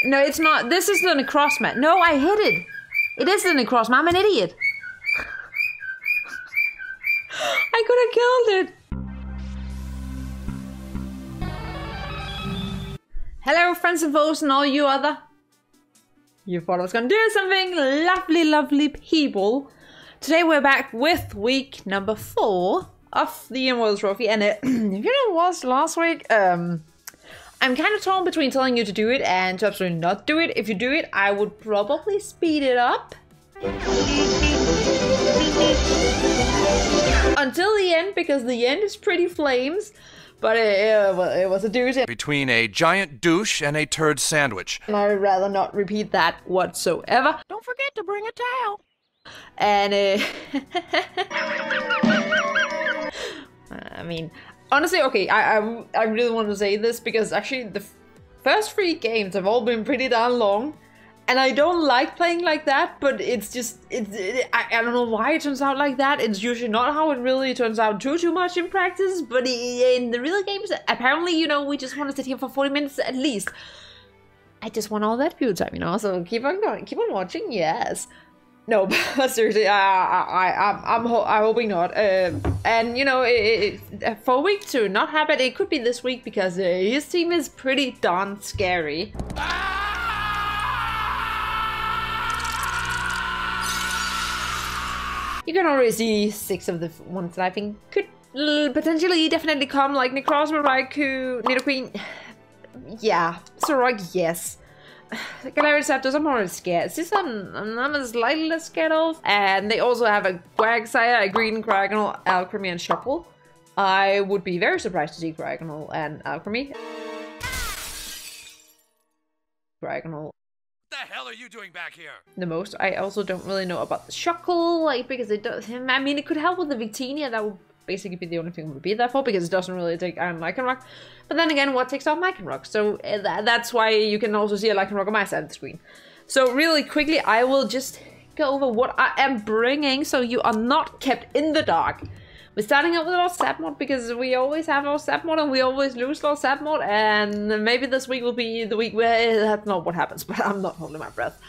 No, it's not. This is the Necrozma. No, I hit it. It is the Necrozma. I'm an idiot. I could have killed it. Hello, friends and foes, and all you other. You thought I was gonna do something, lovely, lovely people. Today we're back with week number 4 of the Emerald Trophy, and if you know what was last week, I'm kind of torn between telling you to do it and to absolutely not do it. If you do it, I would probably speed it up until the end, because the end is pretty flames. But it was a doozy. Between a giant douche and a turd sandwich. And I would rather not repeat that whatsoever. Don't forget to bring a towel. And I mean, honestly, okay, I really want to say this because actually the first 3 games have all been pretty darn long. And I don't like playing like that, but it's just, I don't know why it turns out like that. It's usually not how it really turns out too much in practice, but in the real games, apparently, you know, we just want to sit here for 40 minutes at least. I just want all that view time, you know, so keep on going, keep on watching, yes. No, but seriously, I'm hoping not. And, you know, for a week to not happen, it could be this week because his team is pretty darn scary. You can already see 6 of the ones that I think could potentially definitely come, like Necrozma, Raikou, Nidoqueen. Yeah, Zoroark, yes. Galarian Zapdos, I'm already scared. This I'm slightly less scared of. And they also have a Quagsire, a Green Cryogonal, Alchemy, and Shuckle. I would be very surprised to see Cryogonal and Alchemy. Cryogonal. What the hell are you doing back here? The most. I also don't really know about the Shuckle, like, because it does. I mean, it could help with the Victini, that would basically be the only thing it would be there for, because it doesn't really take Iron Lycanroc. But then again, what takes off Lycanroc? So that's why you can also see a Lycanroc on my side of the screen. So really quickly, I will just go over what I am bringing, so you are not kept in the dark. We're starting out with our Zapmod because we always have our Zapmod and we always lose our Zapmod, and maybe this week will be the week where that's not what happens, but I'm not holding my breath.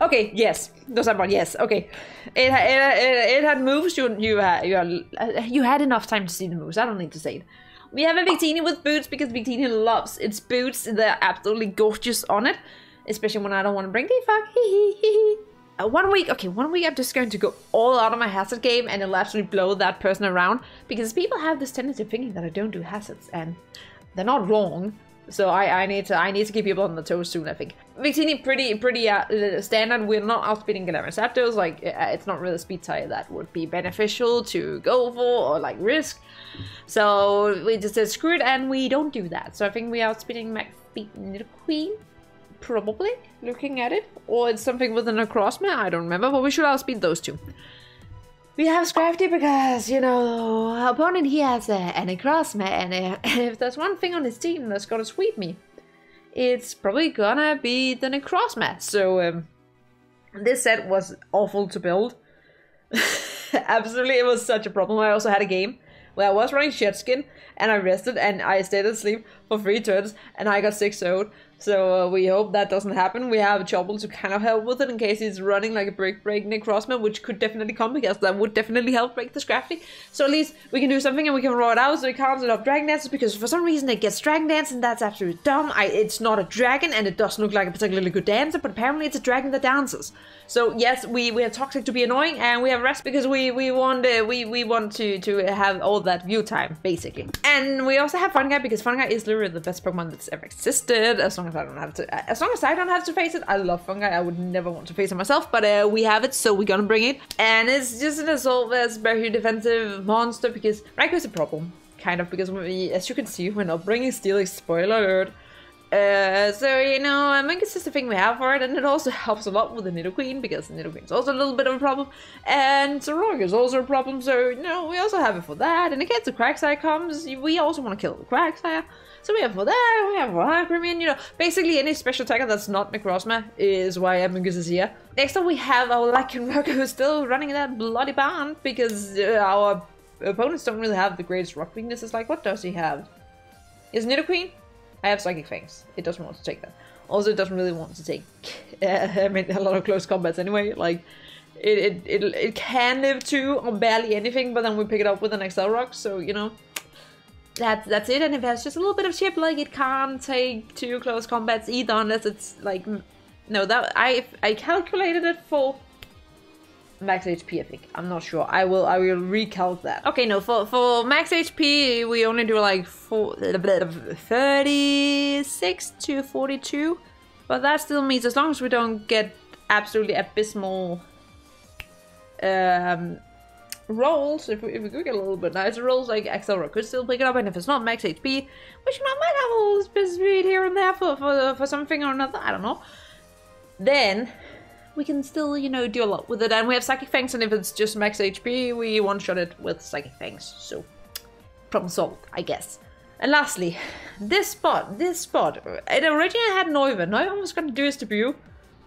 Okay, yes, those are one. Yes, okay. It had moves. You had enough time to see the moves. I don't need to say it. We have a Victini with boots because Victini loves its boots. They're absolutely gorgeous on it, especially when I don't want to bring defog. 1 week, okay, 1 week I'm just going to go all out of my hazard game and it'll absolutely blow that person around, because people have this tendency of thinking that I don't do hazards, and they're not wrong. So I need to keep people on the toes soon, I think. Victini pretty standard. We're not outspeeding Galarian Zapdos. Like, it's not really a speed tie that would be beneficial to go for or like risk. So we just said screw it, and we don't do that. So I think we're outspeeding Max Speed Nidoqueen, probably, looking at it. Or it's something with a Necrozma, I don't remember, but we should outspeed those two. We have Scrafty because, you know, our opponent here has a Necrozma, and if there's one thing on his team that's gonna sweep me, it's probably gonna be the Necrozma. So, this set was awful to build. Absolutely, it was such a problem. I also had a game where I was running Shedskin, and I rested, and I stayed asleep for 3 turns, and I got 6-0'd. So we hope that doesn't happen. We have Chople to kind of help with it in case he's running like a break Necrozma, which could definitely come, because that would definitely help break the Scrafty. So at least we can do something and we can roll it out so it can't set up Dragon Dances, because for some reason it gets Dragon Dance, and that's absolutely dumb. It's not a dragon and it doesn't look like a particularly good dancer, but apparently it's a dragon that dances. So yes, we have Toxic to be annoying, and we have Rest because we want to have all that view time, basically. And we also have Fungi because Fungi is literally the best Pokemon that's ever existed, as long as I don't have to face it. I love Fungi. I would never want to face it myself, but we have it, so we're gonna bring it. And it's just an assault that's very defensive monster, because Raikou is a problem, kind of, because we, as you can see, we're not bringing Steelix, spoiler alert. So, you know, Mingus is the thing we have for it, and it also helps a lot with the Nidoqueen, because the Nidoqueen is also a little bit of a problem, and Zoroark is also a problem, so, you know, we also have it for that, and in case the Quagsire comes, we also want to kill the Quagsire, so we have for that, we have for Hakramian, you know, basically any special attacker that's not Necrozma is why Mingus is here. Next up we have our Lycanroc, who's still running that bloody barn, because our opponents don't really have the greatest rock weaknesses. Like, what does he have? Is Nidoqueen? I have Psychic Fangs. It doesn't want to take that. Also, it doesn't really want to take I mean, a lot of close combats anyway. Like, it can live 2 on barely anything, but then we pick it up with an Accelerock, so, you know, that's it. And if it has just a little bit of chip, like, it can't take 2 close combats either, unless it's, like, no, that, I calculated it for max HP, I think. I'm not sure. I will recalc that. Okay, no, for max HP, we only do like 36 to 42. But that still means as long as we don't get absolutely abysmal rolls, if we could get a little bit nicer rolls, like Accelerock could still pick it up, and if it's not max HP, which you know, might have a little bit of speed here and there for something or another, I don't know, then we can still, you know, do a lot with it. And we have Psychic Fangs, and if it's just max HP, we one-shot it with Psychic Fangs. So, problem solved, I guess. And lastly, this spot, it originally had Noivern. Noivern was going to do his debut,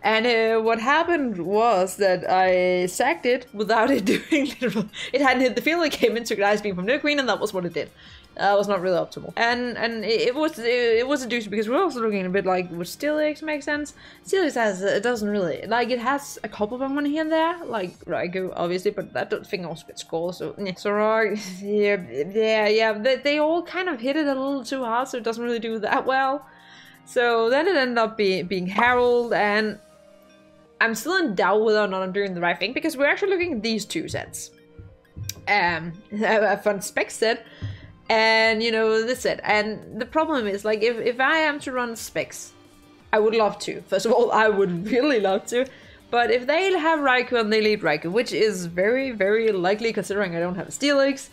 and what happened was that I sacked it without it doing literal. It hadn't hit the field, it came in, took an Ice Beam from Nidoqueen, and that was what it did. That was not really optimal. And it was a doozy, because we're also looking a bit like, would Steelix make sense? Steelix it doesn't really, like, it has a couple of them here and there, like Raikou, obviously, but that thing also gets scores, so yeah. Zoroark, yeah, they all kind of hit it a little too hard, so it doesn't really do that well. So then it ended up being Harold, and I'm still in doubt whether or not I'm doing the right thing, because we're actually looking at these 2 sets. A fun spec set, and, you know, this set. And the problem is, like, if I am to run specs, I would love to. First of all, I would really love to. But if they have Raikou and they lead Raikou, which is very, very likely considering I don't have a Steelix,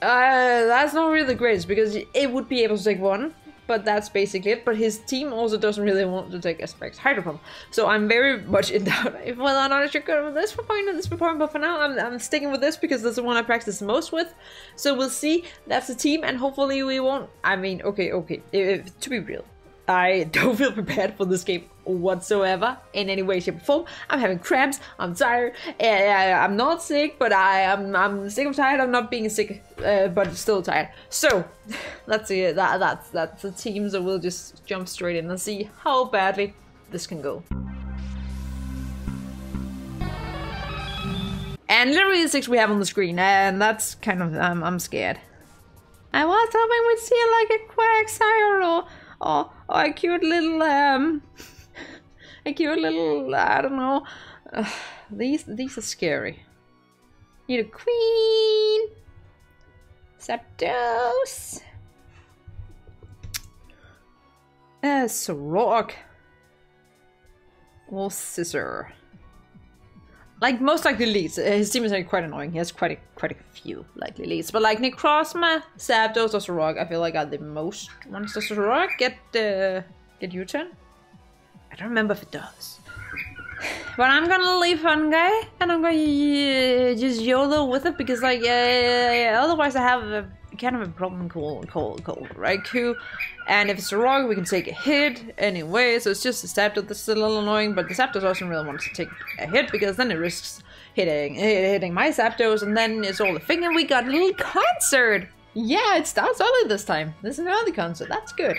that's not really the greatest, because it would be able to take 1. But that's basically it. But his team also doesn't really want to take Specs Hydro Pump. So I'm very much in doubt whether or not I should go with this for point and this for point. But for now, I'm sticking with this because that's the one I practice the most with. So we'll see. That's the team, and hopefully we won't. I mean, okay. To be real, I don't feel prepared for this game whatsoever in any way, shape, or form. I'm having cramps. I'm tired. I'm not sick, but I'm sick. I'm tired. I'm not being sick, but still tired. So let's see. That's the team. So we'll just jump straight in and see how badly this can go. And literally the 6 we have on the screen, and that's kind of I'm scared. I was hoping we'd see like a Quagsire or a cute little I don't know. These are scary. Nidoqueen, Zapdos, Zoroark, or Scizor. Like, most likely leads. His team is like quite annoying. He has quite a few likely leads. But like Necrozma, Zapdos, or Zoroark, I feel like are the most ones. Does Zoroark get U-turn? I don't remember if it does. But I'm gonna leave Fungi, and I'm gonna just YOLO with it, because like otherwise I have a kind of a problem called Raikou. And if it's Zoroark, we can take a hit anyway, so it's just the Zapdos that's a little annoying, but the Zapdos doesn't really want to take a hit, because then it risks hitting my Zapdos, and then it's all the thing, and we got a little concert! Yeah, it starts early this time. This is an early concert, that's good.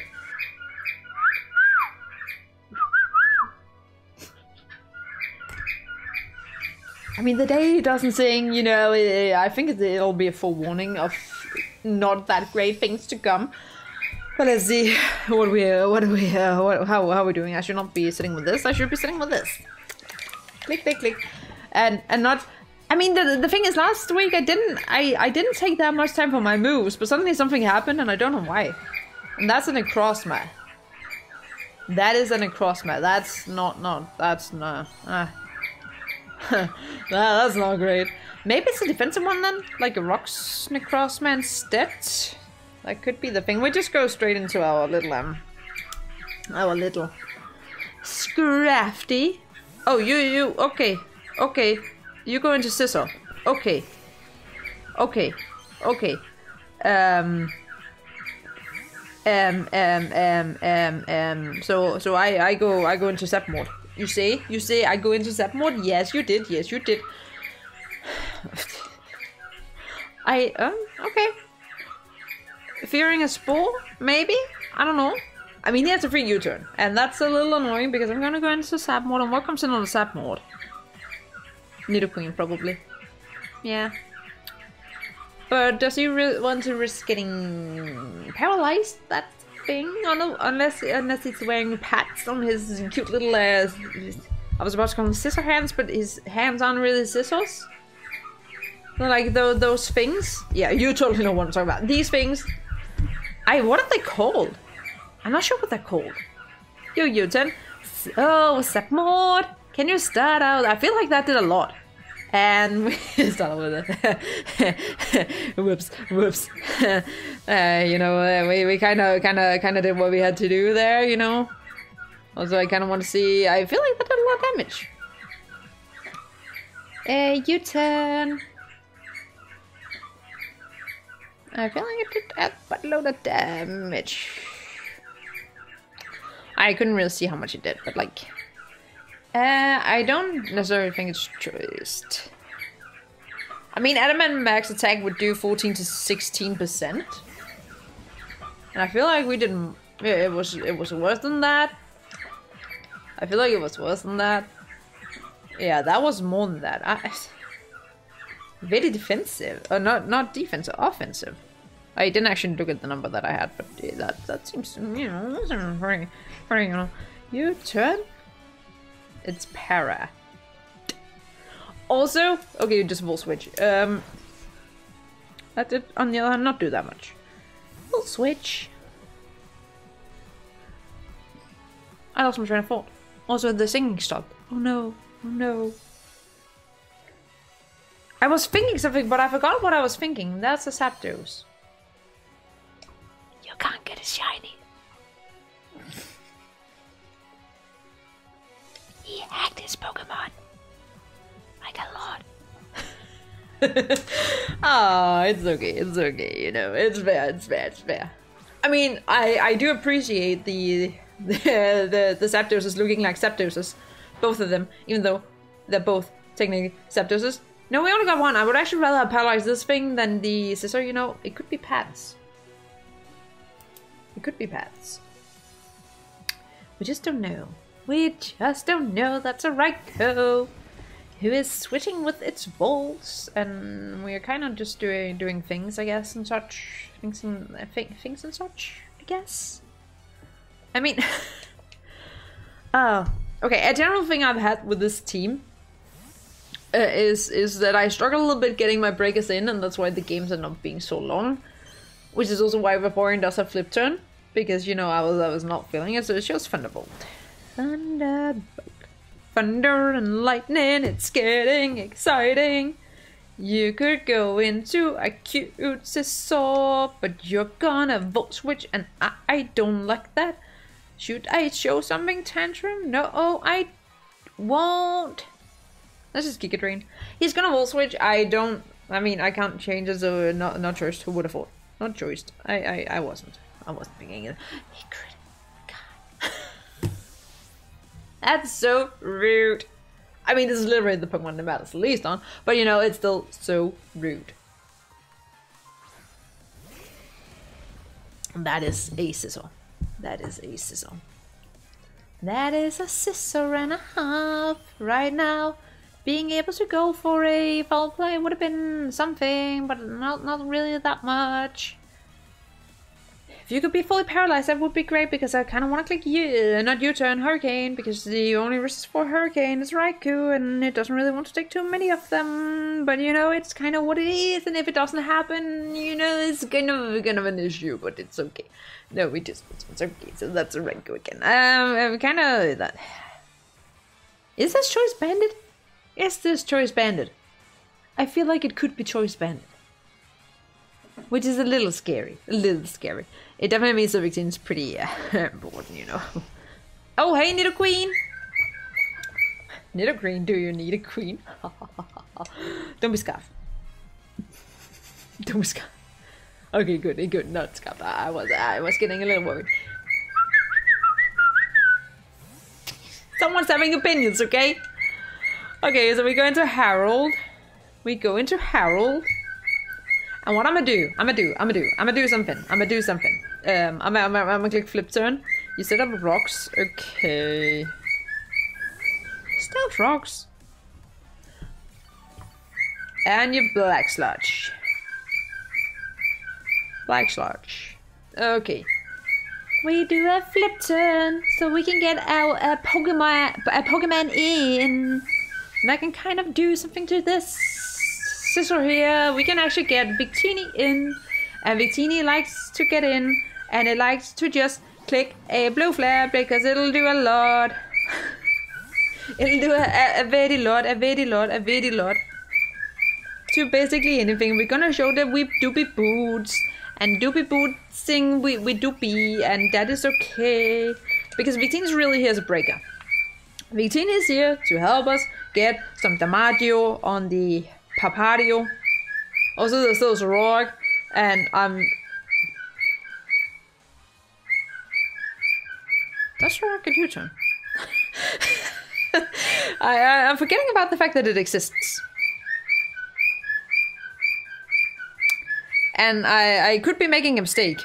I mean, the day doesn't sing, you know, I think it'll be a forewarning of not that great things to come. But let's see how are we doing? I should not be sitting with this. I should be sitting with this. Click, click, click, and not. I mean, the thing is, last week I didn't take that much time for my moves, but suddenly something happened and I don't know why. And that's a Necrozma. That is a Necrozma. That's not. That's not. That's not great. Maybe it's a defensive one then, like a Rocks Necrozma instead. That could be the thing. We just go straight into our little Our little Scrafty. Oh, you, okay. Okay. You go into Scissor. Okay. Okay. Okay. So I go into Zap mode. You say I go Zap mode? Yes, you did. Yes, you did. Okay. Fearing a spore? Maybe? I don't know. I mean, he has a free U-turn, and that's a little annoying because I'm gonna go into Zap mode, and what comes in on the Zap mode? Nidoqueen, probably. Yeah. But does he really want to risk getting paralyzed, that thing? Or no, unless he's wearing pads on his cute little, I was about to call them scissor hands, but his hands aren't really scissors. Like those things. Yeah, you totally know what I'm talking about. These things. What are they called? I'm not sure what they're called. Yo, U-turn. Oh, Zap mode. Can you start out? I feel like that did a lot. And we start with it. Whoops. You know, we kind of did what we had to do there. You know. Also, I kind of want to see. I feel like that did a lot of damage. U-turn. I feel like it did a buttload of damage. I couldn't really see how much it did, but like... I don't necessarily think it's choiced. I mean, Adamant max attack would do 14 to 16%. And I feel like we didn't... It was worse than that. I feel like it was worse than that. Yeah, that was more than that. Very defensive. Not defensive, offensive. I didn't actually look at the number that I had, but that seems, you know, that's very, you know. U-turn? It's para. Also, okay, just full switch. That did, on the other hand, not do that much. Full switch. I lost my train of thought. Also, the singing stopped. Oh no, oh no. I was thinking something, but I forgot what I was thinking. That's a Zapdos. You can't get a shiny. He hacked his Pokemon. Like a lot. Oh, it's okay, you know, it's fair. I mean, I do appreciate the Zapdoses looking like Zapdoses. Both of them, even though they're both technically Zapdoses. No, we only got one. I would actually rather paralyze this thing than the scissor, you know. It could be pads. It could be pads. We just don't know. We just don't know. That's a Raikou who is switching with its balls, and we're kind of just doing things, I guess, and such. Things and such, I guess. I mean, okay. A general thing I've had with this team is that I struggle a little bit getting my breakers in, and that's why the games end up being so long. Which is also why Vaporeon does have flip turn, because you know I was not feeling it, so it's just Thunderbolt. Thunderbolt. Thunder and lightning, it's getting exciting. You could go into a cute scissor, but you're gonna Volt Switch, and I don't like that. Should I show something, Tantrum? No, I won't. Let's just Giga Drain. He's gonna Volt Switch. I mean, I can't change it, so not choiced. Who would have thought? Not choiced. I wasn't. I wasn't thinking it. He crit. God. That's so rude. I mean, this is literally the Pokemon that matters the least on, but you know, it's still so rude. That is a Scissor. That is a Scissor. That is a Scissor and a half right now. Being able to go for a foul play would have been something, but not really that much. If you could be fully paralyzed, that would be great, because I kind of want to click not U-turn, Hurricane, because the only risk for Hurricane is Raikou, and it doesn't really want to take too many of them. But you know, it's kind of what it is, and if it doesn't happen, you know, it's kind of an issue, but it's okay. No, it's okay. So that's a Raikou again. Kind of that. Is this Choice Banded? Is this Choice Banded? I feel like it could be Choice Banded. Which is a little scary. A little scary. It definitely means the Victine's pretty important, you know. Oh, hey, need a queen. Need a queen? Do you need a queen? Don't be scared. Don't be scared. Okay, good. Not scared. I was getting a little worried. Someone's having opinions, okay? Okay, so we go into Harold. We go into Harold. And what I'm gonna do something. I'm gonna click flip turn. You set up rocks. Okay. Stealth rocks. And your black sludge. Black sludge. Okay. We do a flip turn so we can get our Pokemon in. And I can kind of do something to this scissor here. We can actually get Victini in. And Victini likes to get in. And it likes to just click a blue flare because it'll do a lot. It'll do a very lot. To basically anything. We're gonna show that we doopy boots. And doopy bootsing we doopy. And that is okay. Because Victini is really here as a breaker. Victini is here to help us get some Damadio on the Papadio. Also there's still Zoroark. And That's Zoroark at U-turn. I'm forgetting about the fact that it exists. And I could be making a mistake.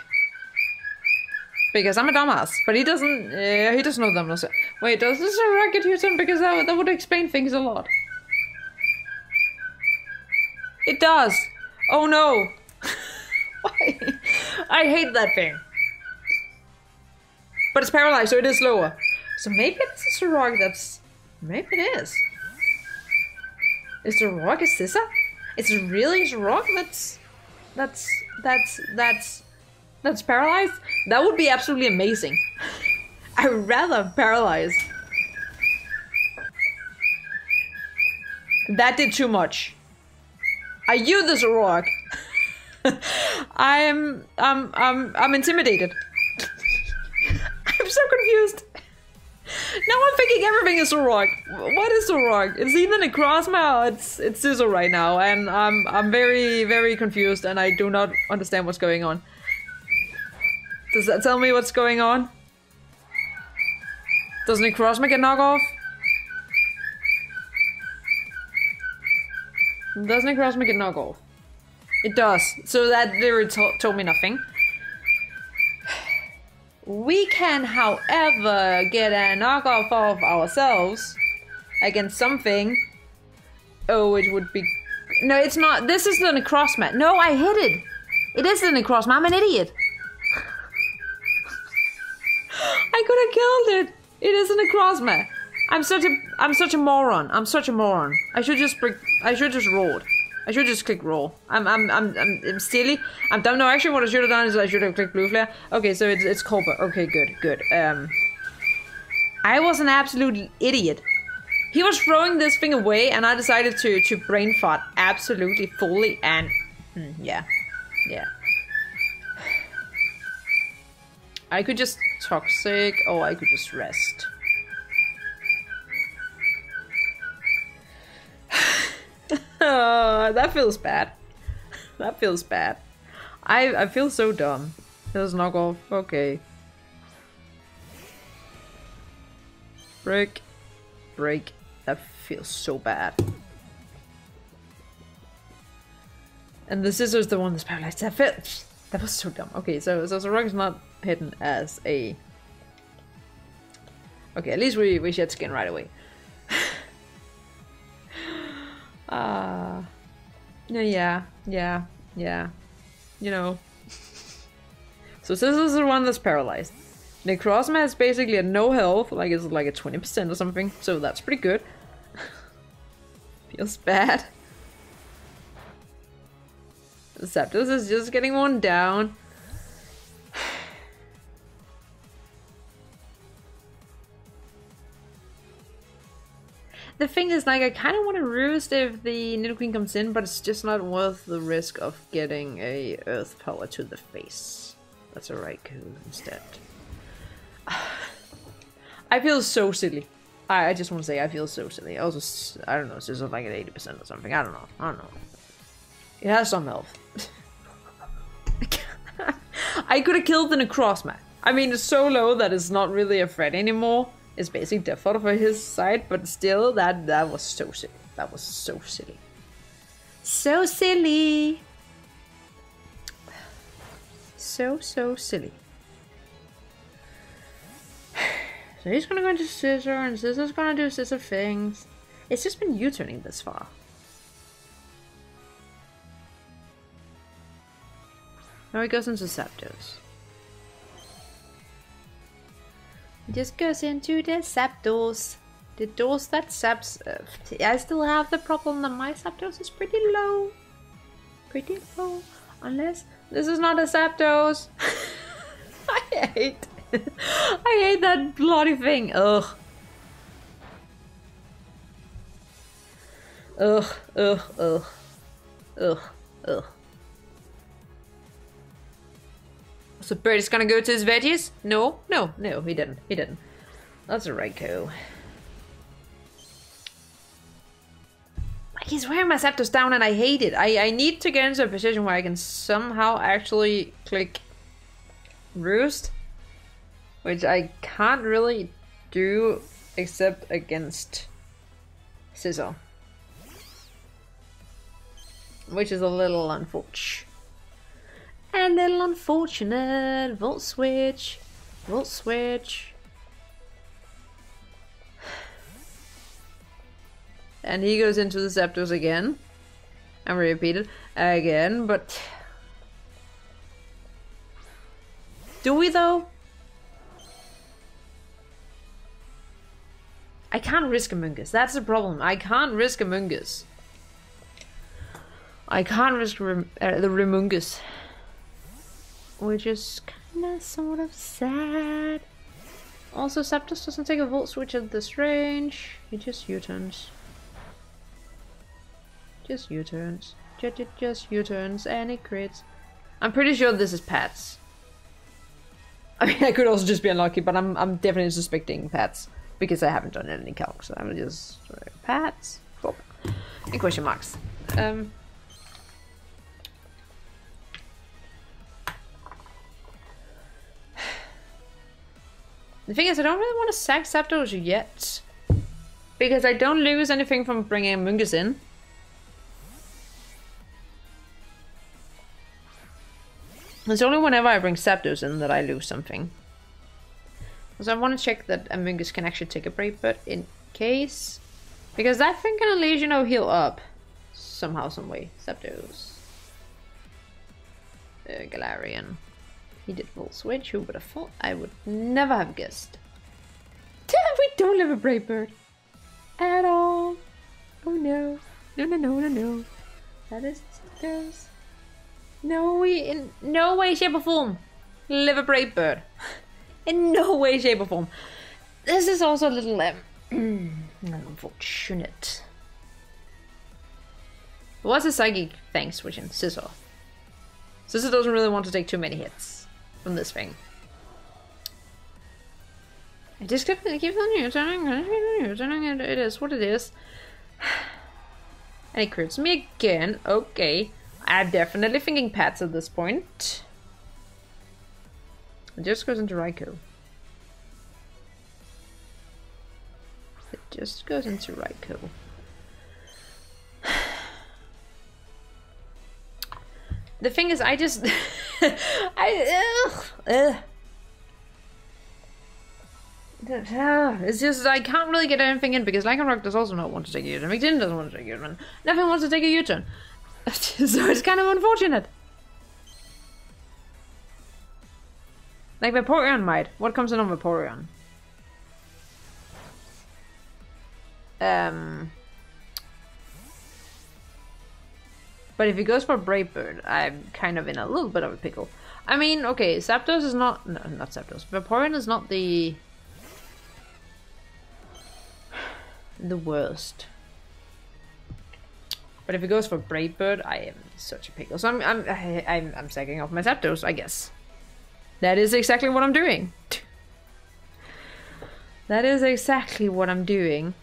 Because I'm a dumbass. But he doesn't know them. Wait, does this Zoroark get U-turn? Because that would explain things a lot. It does. Oh no. Why? I hate that thing. But it's paralyzed, so it is slower. So maybe it's a Zoroark that's... Maybe it is. Is Zoroark a scissor? It's really Zoroark that's paralyzed? That would be absolutely amazing. I'd rather paralyze. That did too much. Are you the Zoroark? I'm intimidated. I'm so confused. Now I'm thinking everything is Zoroark. What is Zoroark? It's either Necrozma or it's Scizor right now, and I'm very, very confused, and I do not understand what's going on. Does that tell me what's going on? Does Necrozma get knocked off? Does Necrozma get knocked off? It does. So that literally told me nothing. We can, however, get a knockoff of ourselves against something. Oh, it would be... No, it's not. This is the Necrozma. No, I hit it. It is the Necrozma. I'm an idiot. I could have killed it. It is a Necrozma. I'm such a moron. I'm such a moron. I should just roll. I should just click roll. I'm silly. I'm dumb. No, actually what I should have done is I should have clicked blue flare. Okay, so it's Colbert. Okay, good. I was an absolute idiot. He was throwing this thing away and I decided to brain fart absolutely fully and yeah. I could just toxic or I could just rest. Oh, that feels bad. That feels bad. I feel so dumb. There's knockoff. Okay. Break. That feels so bad. And the scissors the one that's paralyzed. That was so dumb. Okay, so Zoroark is not hidden as a... Okay, at least we shed skin right away. Yeah. You know. So this is the one that's paralyzed. Necrozma is basically at no health, like it's like a 20% or something, so that's pretty good. Feels bad. Zapdos is just getting worn down. The thing is, like, I kind of want to roost if the Nidoqueen comes in, but it's just not worth the risk of getting a Earth Power to the face. That's a Raikou instead. I feel so silly. I just want to say I feel so silly. Also, I don't know, it's just like at 80% or something. I don't know. It has some health. I could have killed the Necrozma. I mean, it's so low that it's not really a threat anymore. It's basically default for his side, but still, that was so silly. That was so silly. So silly. So silly. So he's gonna go into Scizor, and Scizor's gonna do Scizor things. It's just been U-turning this far. Now he goes into Zapdos. He just goes into the Zapdos. The doors that Zaps... I still have the problem that my Zapdos is pretty low. Pretty low. Unless this is not a Zapdos. I hate that bloody thing. Ugh. Ugh. So Bird is gonna go to his veggies? No, he didn't. That's a Raikou. Like, he's wearing my Zapdos down and I hate it. I need to get into a position where I can somehow actually click Roost. Which I can't really do except against Scizor. Which is a little unfortunate. A little unfortunate. Volt switch. And he goes into the Zapdos again. I'm repeated again, but... Do we though? I can't risk Amoonguss. That's the problem. I can't risk Amoonguss. I can't risk the Remungus. Which is kinda sort of sad. Also, Zapdos doesn't take a Volt Switch at this range. He just U-turns. Just U-turns. Just U-turns and it crits. I'm pretty sure this is Pats. I mean, I could also just be unlucky, but I'm definitely suspecting Pats. Because I haven't done any calcs, so I'm just... Pats? Cool. And question marks. The thing is, I don't really want to sack Zapdos yet. Because I don't lose anything from bringing Amoonguss in. It's only whenever I bring Zapdos in that I lose something. So I want to check that Amoonguss can actually take a Brave Bird in case. Because that thing can at least, you know, heal up. Somehow, some way. Zapdos. Galarian. He did Volt Switch. Who would have thought? I would never have guessed. Damn, we don't have a Brave Bird. At all. Oh no. No. That is Zapdos. No, in no way, shape or form. Live a Brave Bird. In no way, shape or form. This is also a little unfortunate. What's a Psychic Thanks switching? Scizor. Scizor doesn't really want to take too many hits from this thing. I just keep on turning. It is what it is. And it crits me again. Okay. I'm definitely thinking Pats at this point. It just goes into Raikou. It just goes into Raikou. The thing is, I just... It's just, I can't really get anything in because Lycanroc does also not want to take a U-turn. Victini doesn't want to take a U-turn. Nothing wants to take a U-turn. So it's kind of unfortunate. Like Vaporeon might. What comes in on Vaporeon? But if he goes for Brave Bird, I'm kind of in a little bit of a pickle. I mean, okay, Zapdos is not... No, not Zapdos. Vaporeon is not the worst. But if he goes for Brave Bird, I am such a pickle. So I'm sacking off my Zapdos, I guess. That is exactly what I'm doing. That is exactly what I'm doing.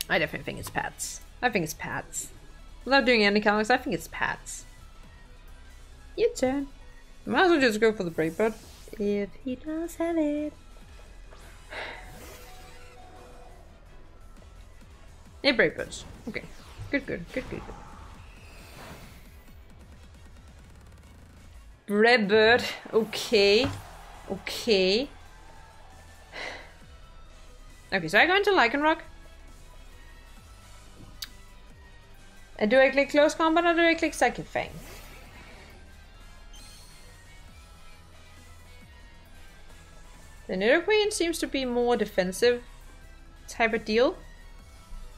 I definitely think it's Pats. I think it's Pats. Without doing any counts, I think it's Pats. Your turn. Might as well just go for the Brave Bird. If he does have it. Yeah, Brave Birds. Okay. Good. Brave Bird. Okay. Okay, so I go into Lycanroc. And do I click Close Combat or do I click Psychic Fang? The Nidoqueen seems to be more defensive type of deal.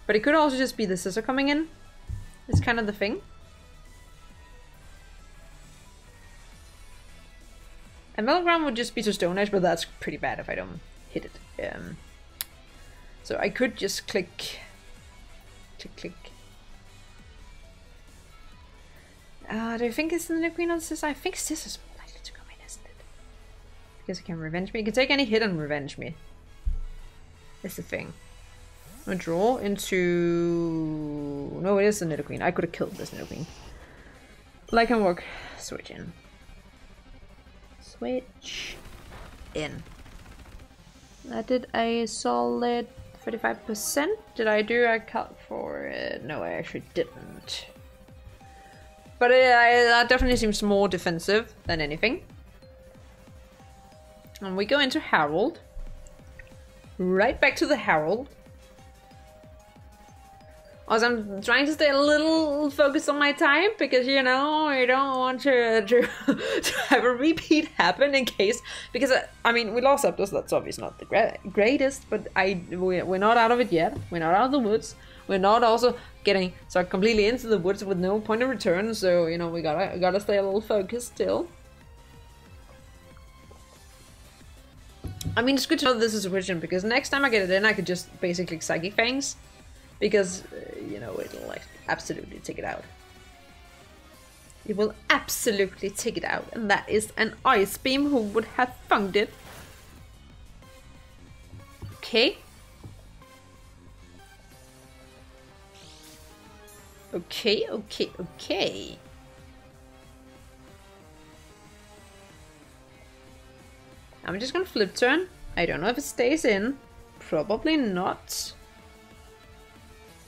But it could also just be the Scissor coming in. It's kind of the thing. And Melloground would just be to Stone Edge, but that's pretty bad if I don't hit it. So I could just click. Do I think it's the Nidoqueen on Scissor? I think Scissor's more likely to come in, isn't it? Because it can revenge me. It can take any hit and revenge me. That's the thing. I'm gonna draw into... No, it is the Nidoqueen. I could have killed this Nidoqueen. Lycanroc, switch in. Switch in. I did a solid 35%. Did I do a cut for it? No, I actually didn't. But that definitely seems more defensive than anything. And we go into Harold. Right back to the Harold. Also, I'm trying to stay a little focused on my time because, you know, I don't want to have a repeat happen in case... Because, I mean, we lost Zapdos, that's obviously not the greatest, but we're not out of it yet. We're not out of the woods. We're not also getting completely into the woods with no point of return, so, you know, we gotta stay a little focused still. I mean, it's good to know this is a question because next time I get it in, I could just basically Psychic Fangs. Because, you know, it'll like absolutely take it out. It will absolutely take it out. And that is an Ice Beam. Who would have funked it? Okay. Okay. I'm just gonna flip turn. I don't know if it stays in. Probably not.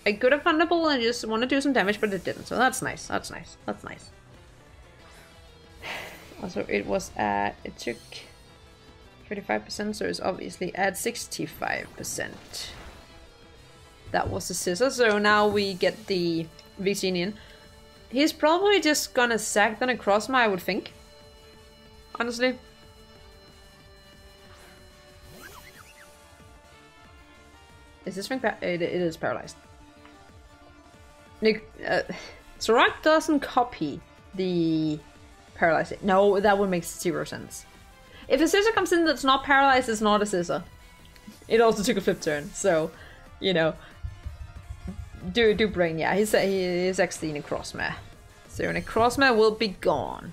I could have Thunderbolt and I just want to do some damage, but it didn't. So that's nice. That's nice. Also, it was at... It took 35%, so it's obviously at 65%. That was the Scissor, so now we get the Victinian. He's probably just gonna sack the Necrozma, I would think. Honestly. Is this thing it is paralyzed. Zoroark doesn't copy the paralyzed. No, that would make 0 sense. If a Scissor comes in that's not paralyzed, it's not a Scissor. It also took a flip turn, so, you know. Do bring, yeah, he is actually Necrozma. So Necrozma will be gone.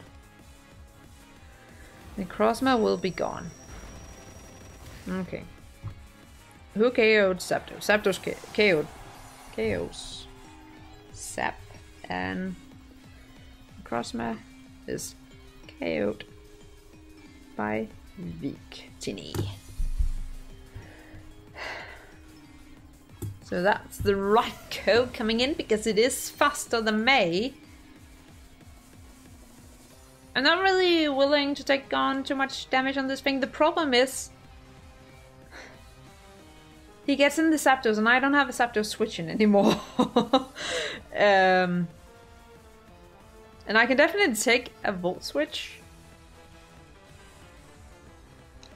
Necrozma will be gone. Okay. Who KO'd Zapdos? Zapdos KO'd. KOs. Zap and Necrozma is KO'd by Victini. So that's the right code coming in because it is faster than May. I'm not really willing to take on too much damage on this thing. The problem is he gets in the Zapdos and I don't have a Zapdos switching anymore. And I can definitely take a Volt Switch.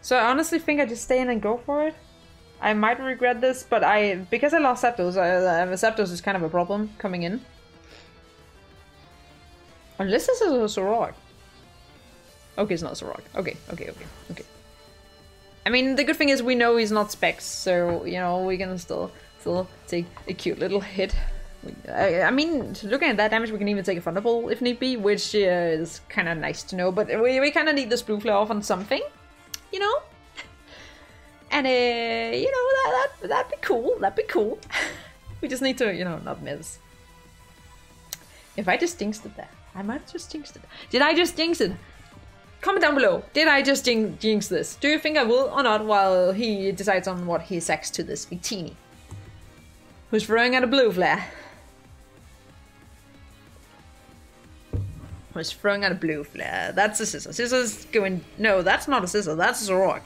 So I honestly think I just stay in and go for it. I might regret this, but because I lost Zapdos, Zapdos is kind of a problem coming in. Unless this is a Zoroark. Okay, it's not Zoroark. Okay. I mean, the good thing is we know he's not Specs, so, you know, we can still take a cute little hit. I mean, looking at that damage, we can even take a Thunderbolt if need be, which is kind of nice to know, but we kind of need this Blue Flare off on something, you know? And, you know, that'd be cool. That'd be cool. We just need to, you know, not miss. If I just jinxed it there. I might have just jinxed it. Did I just jinx it? Comment down below. Did I just jinx this? Do you think I will or not while he decides on what he sacks to this Victini? Who's throwing out a blue flare? Who's throwing out a blue flare? That's a scissor. Scissors going... No, that's not a scissor. That's a Zoroark.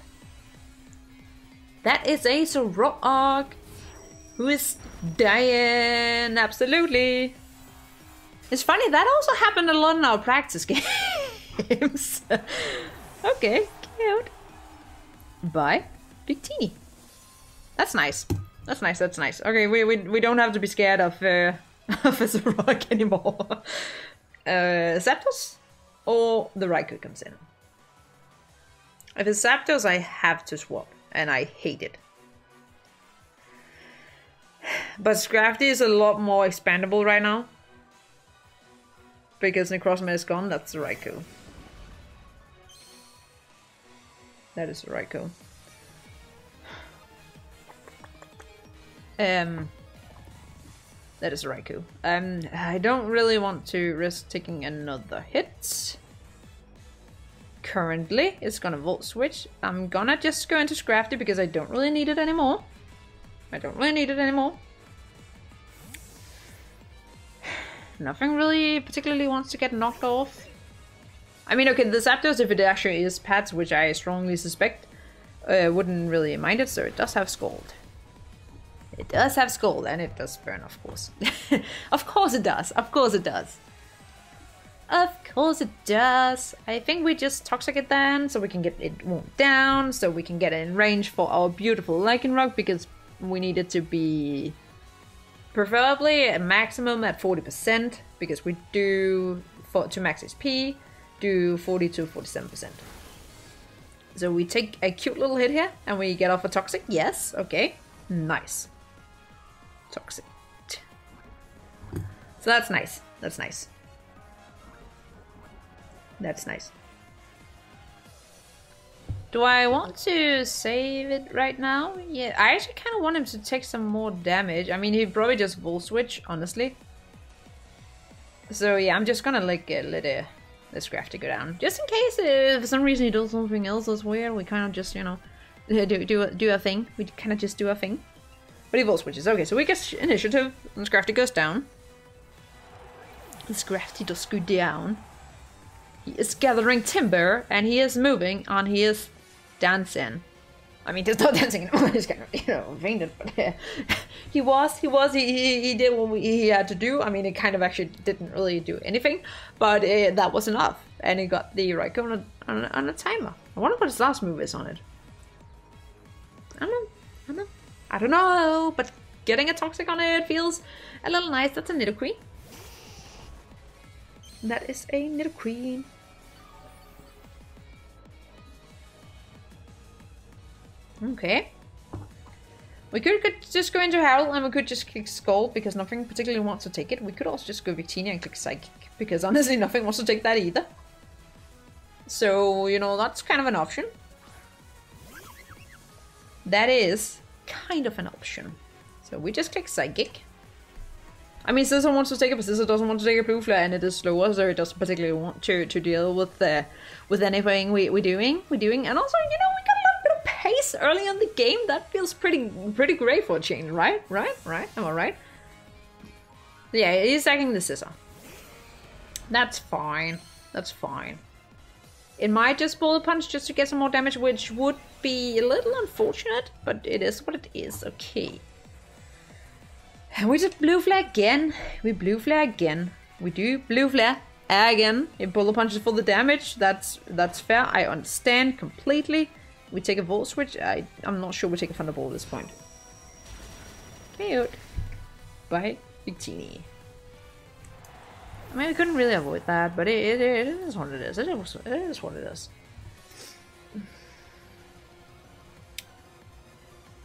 That is a Zoroark. Who is dying. Absolutely. It's funny, that also happened a lot in our practice games. Okay, cute. Bye, Victini. That's nice. That's nice, that's nice. Okay, we don't have to be scared of a Zoroark anymore. Zapdos or the Raikou comes in. If it's Zapdos, I have to swap, and I hate it. But Scrafty is a lot more expandable right now. Because Necrozma is gone, that's the Raikou. That is the Raikou. That is the Raikou. I don't really want to risk taking another hit. Currently, it's gonna Volt Switch. I'm gonna just go into Scrafty because I don't really need it anymore. Nothing really particularly wants to get knocked off. I mean, okay, the Zapdos, if it actually is pads, which I strongly suspect, wouldn't really mind it, so it does have Scald. It does have Scald, and it does burn, of course. Of course it does, of course it does. Of course it does. I think we just Toxic it then, so we can get it worn down, so we can get it in range for our beautiful Lycanroc, because we need it to be... preferably a maximum at 40%, because we do, to max SP, do 40 to 47%. So we take a cute little hit here, and we get off a Toxic. Yes, okay, nice. Toxic. So that's nice, that's nice. That's nice. Do I want to save it right now? Yeah, I actually kind of want him to take some more damage. I mean, he'd probably just Volt Switch, honestly. So yeah, I'm just gonna like let Scrafty go down. Just in case, for some reason he does something else that's weird, we kind of just, you know, do a thing. We kind of just do a thing. But he Volt Switches. Okay, so we get initiative, and Scrafty goes down. Scrafty does go down. He is gathering timber, and he is moving, and he is dancing. I mean, he's not dancing anymore, he's kind of, you know, fainted, but yeah. he did what he had to do. I mean, it kind of actually didn't really do anything, but that was enough. And he got the Raikou on a timer. I wonder what his last move is on it. I don't know, but getting a Toxic on it feels a little nice. That's a Nidoqueen. That is a Nidoqueen. Okay. We could just go into Howl, and we could just click Scald because nothing particularly wants to take it. We could also just go Victini and click Psychic because honestly nothing wants to take that either. So, you know, that's kind of an option. That is kind of an option. So we just click Psychic. I mean, Scissor wants to take it, but Scissor doesn't want to take a blue flare, and it is slower, so it doesn't particularly want to deal with anything we're doing. And also, you know, we got a little bit of pace early in the game. That feels pretty great for a change, right? Right? Am I right? Yeah, he's attacking the Scissor. That's fine. That's fine. It might just Bullet Punch just to get some more damage, which would be a little unfortunate, but it is what it is. Okay. And we just blue flare again. We blue flare again. We do blue flare again. It Bullet Punches for the damage. That's fair. I understand completely. We take a Volt Switch. I'm not sure we take a Thunderbolt at this point. Cute. Bye, Victini. I mean, we couldn't really avoid that, but it is what it is. It is what it is.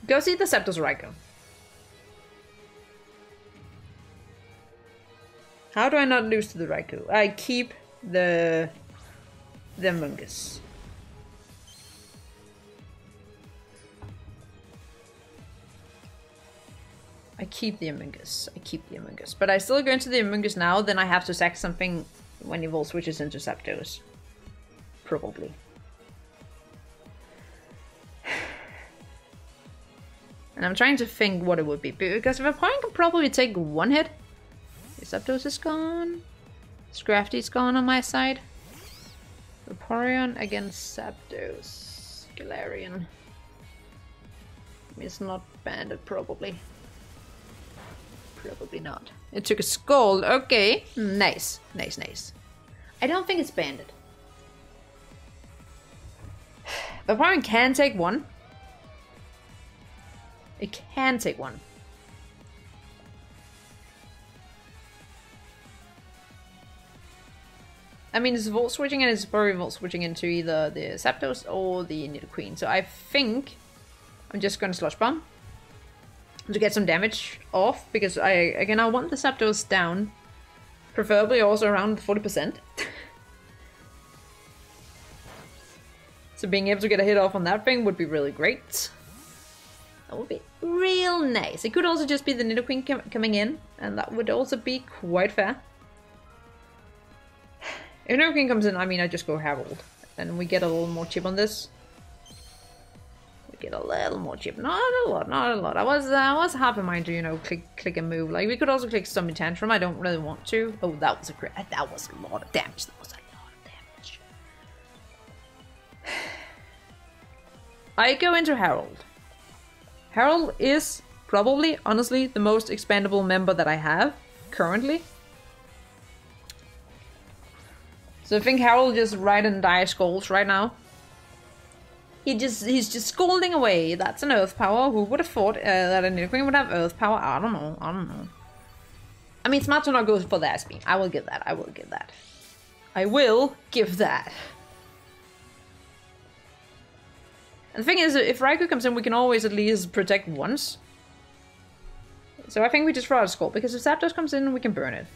Go see the Zapdos Raikou. How do I not lose to the Raikou? I keep the Mungus. I keep the Amoonguss. But I still go into the Amoonguss now, then I have to sack something when he Volt switches into Zapdos. Probably. And I'm trying to think what it would be. Because if Vaporeon can probably take one hit. Zapdos is gone. Scrafty's gone on my side. Vaporeon against Zapdos. Galarian. It's not banded, probably. Probably not. It took a Scald. Okay. Nice. Nice, nice. I don't think it's banded. Vaporeon can take one. It can take one. I mean, it's Volt switching and it's probably Volt switching into either the Zapdos or the Nidoqueen. So I think I'm just going to Sludge Bomb to get some damage off, because I want the Zapdos down, preferably also around 40%. So being able to get a hit off on that thing would be really great. That would be real nice. It could also just be the Nidoqueen coming in, and that would also be quite fair. If Nidoqueen comes in, I mean, I just go Harold, and we get a little more chip on this. Get a little more chip, not a lot, not a lot. I was half in mind to, you know, click and move. Like, we could also click Stomach Tantrum. I don't really want to. Oh, that was a lot of damage. That was a lot of damage. I go into Harold. Harold is probably, honestly, the most expandable member that I have currently. So I think Harold just right and die Scolds right now. He's just scolding away. That's an Earth Power. Who would have thought that a Nidoqueen would have Earth Power? I don't know. I mean, smart to not go for the SP. I will give that. I will give that. And the thing is, if Raikou comes in, we can always at least protect once. So I think we just throw out a Scald, because if Zapdos comes in, we can burn it.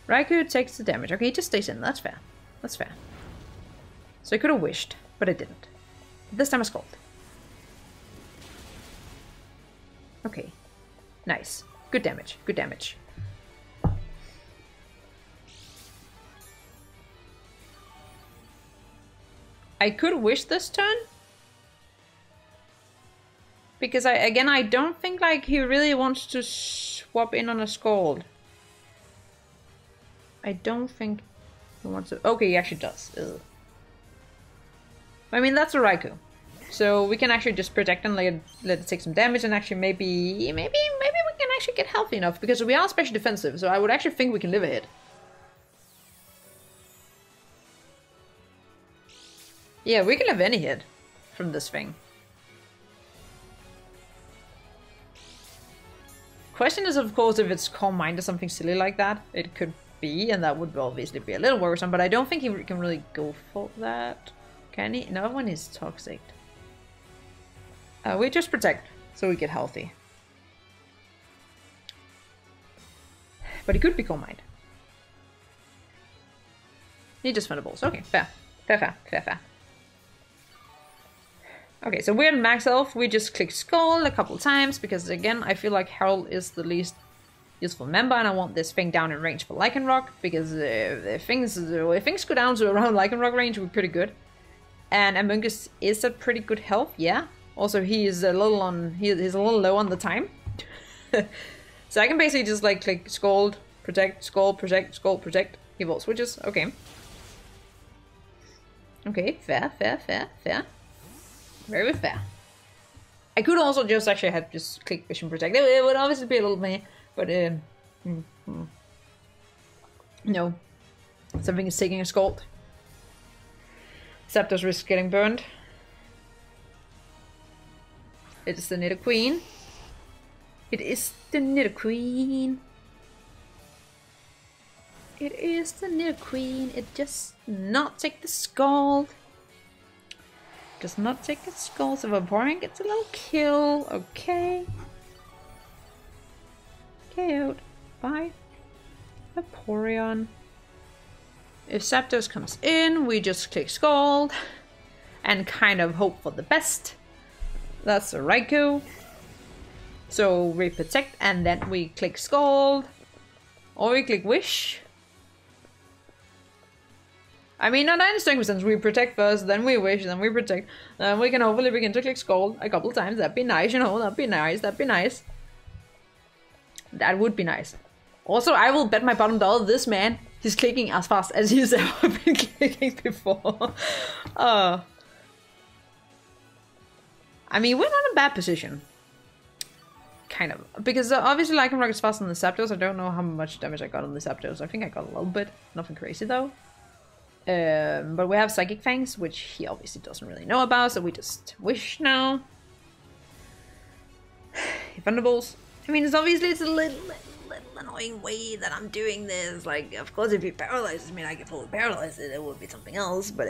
Raikou takes the damage. Okay, he just stays in. That's fair. That's fair. So I could have wished, but I didn't. This time I Scald. Okay. Nice. Good damage. Good damage. I could wish this turn. Because I don't think like he really wants to swap in on a Scald. I don't think he wants to. Okay, he actually does. Ugh. I mean, that's a Raikou. So we can actually just protect and let it take some damage, and actually maybe we can actually get healthy enough, because we are special defensive, so I would actually think we can live a hit. Yeah, we can live any hit from this thing. Question is, of course, if it's Calm Mind or something silly like that. It could be, and that would obviously be a little worrisome, but I don't think he can really go for that. Can he? No one is toxic. We just protect, so we get healthy. But he could be Calm Mind. He just Thunderbolts. Okay, fair. Fair. Okay, so we're in max health. We just click Scald a couple times, because again, I feel like Harold is the least useful member, and I want this thing down in range for Lycanroc, because if things go down to around Lycanroc range, we're pretty good. And Amoonguss is at pretty good health, yeah. Also, he's a little low on the time. So I can basically just like click Scald, protect, Scald, protect, Scald, protect. He Volt switches. Okay. Okay, fair. Very fair. I could also just actually have just click Vision Protect. It would obviously be a little meh, but no. Something is taking a Scald. Zapdos risks getting burned. It is the Nidoqueen. It is the Nidoqueen. It is the Nidoqueen. It does not take the Scald. Does not take the Scald. So Vaporeon gets a little kill. Okay. KO'd by Vaporeon. If Zapdos comes in, we just click Scald and kind of hope for the best. That's a Raikou. So we protect and then we click Scald. Or we click Wish. I mean, not any circumstance, we protect first, then we wish, then we protect. Then we can hopefully begin to click Scald a couple times. That'd be nice, you know, that'd be nice, that'd be nice. That would be nice. Also, I will bet my bottom dollar this man, he's clicking as fast as he's ever been clicking before. I mean, we're not in a bad position. Kind of. Because obviously Lycanroc is faster than the Zapdos. I don't know how much damage I got on the Zapdos. I think I got a little bit. Nothing crazy though. But we have Psychic Fangs, which he obviously doesn't really know about, so we just wish now. Thunderbolts. I mean, it's a little annoying way that I'm doing this. Like, of course, if he paralyzes me, I can fully paralyze it. It would be something else. But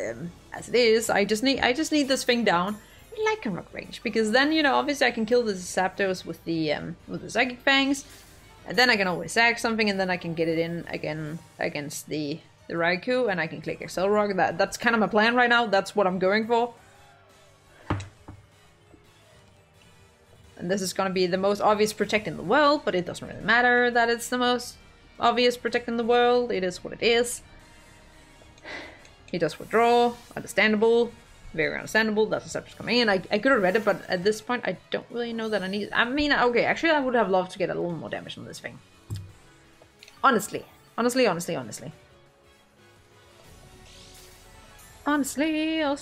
as it is, I just need this thing down in Lycanroc range, because then, you know, obviously I can kill the Zapdos with the Psychic Fangs, and then I can always sack something, and then I can get it in again against the Raikou, and I can click Accelerock. That's kind of my plan right now. That's what I'm going for. And this is going to be the most obvious protect in the world, but it doesn't really matter that it's the most obvious protect in the world. It is what it is. He does withdraw. Understandable. Very understandable. That's a subject coming in. I could have read it, but at this point I don't really know that I need... I mean, okay, actually I would have loved to get a little more damage on this thing. Honestly. Honestly. Also,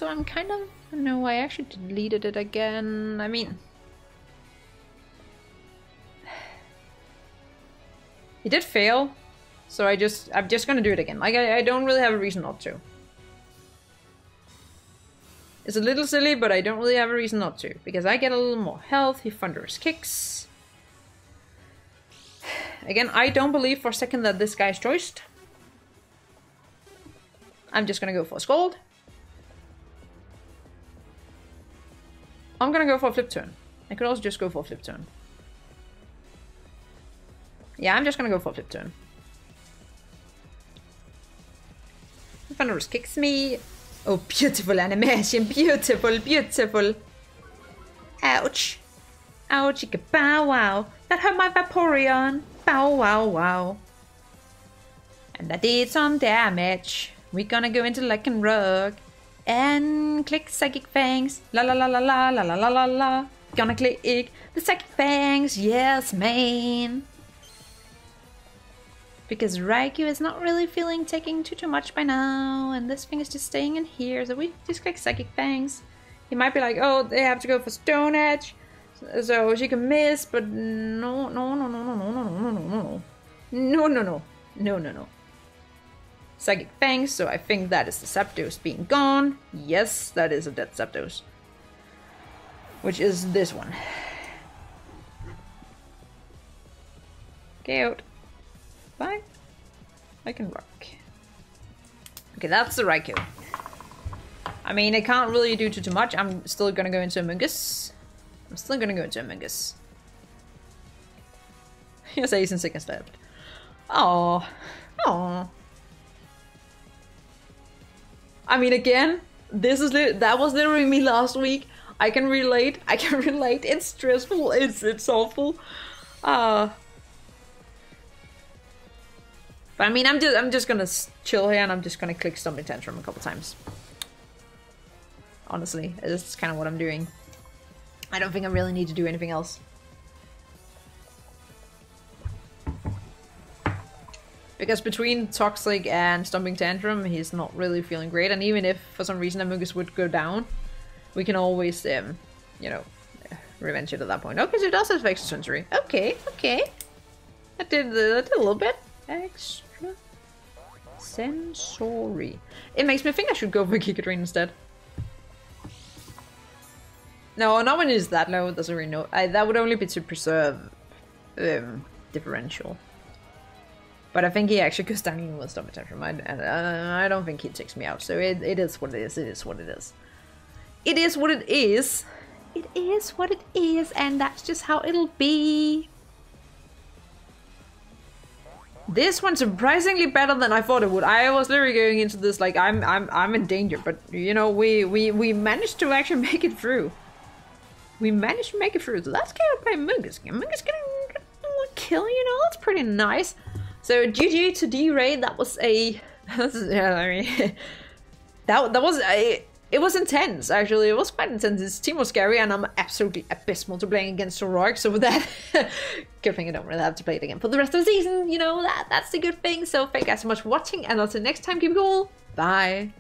I'm kind of... No, I actually deleted it again. I mean... It did fail, so I'm just gonna do it again. Like, I don't really have a reason not to. It's a little silly, but I don't really have a reason not to. Because I get a little more health, he Thunderous Kicks. Again, I don't believe for a second that this guy's choiced. I'm just gonna go for a Scald. I'm gonna go for a Flip Turn. I could also just go for a Flip Turn. Yeah, I'm just gonna go for a Flip Turn. Thunderous Kicks me. Oh, beautiful animation. Beautiful. Ouch. Ouch, bow wow. That hurt my Vaporeon. Bow wow. And I did some damage. We're gonna go into Lycanroc. And click Psychic Fangs. La. Gonna click the Psychic Fangs. Yes, man. Because Raikou is not really feeling taking too much by now, and this thing is just staying in here, so we just click Psychic Fangs. He might be like, oh, they have to go for Stone Edge, so she can miss, but no. Psychic Fangs, so I think that is the Zapdos being gone. Yes, that is a dead Zapdos. Which is this one. Get out. Bye. Lycanroc. Okay, that's the Raikou. I mean, I can't really do too much. I'm still gonna go into Amoonguss. Yes, Ace and second step. Oh. I mean, again, that was literally me last week. I can relate. It's stressful. It's awful. But I mean, I'm just gonna chill here, and I'm just gonna click Stomping Tantrum a couple times. Honestly, this is kind of what I'm doing. I don't think I really need to do anything else. Because between Toxic and Stomping Tantrum, he's not really feeling great, and even if for some reason Amoonguss would go down, we can always, you know, revenge it at that point. Okay, so it does have extra sensory. Okay. That did a little bit. Extra sensory. It makes me think I should go for Kikadrin instead. No, not when it's that low. It doesn't really know. That would only be to preserve differential. But I think he actually goes down even with Stomping Tantrum. I don't think he takes me out. So it is what it is. It is what it is. It is what it is. It is what it is, and that's just how it'll be. This one's surprisingly better than I thought it would. I was literally going into this like I'm in danger, but you know we managed to actually make it through. we managed to make it through. So that's gonna play Mungus. Mungus gonna kill, you know, that's pretty nice. So GG to D-Ray, that was a... yeah, I mean... that was a... It was intense, actually. It was quite intense. His team was scary, and I'm absolutely abysmal to playing against Heroic. So with that, good thing I don't really have to play it again for the rest of the season. You know, that's the good thing. So thank you guys so much for watching, and until next time, keep it cool. Bye.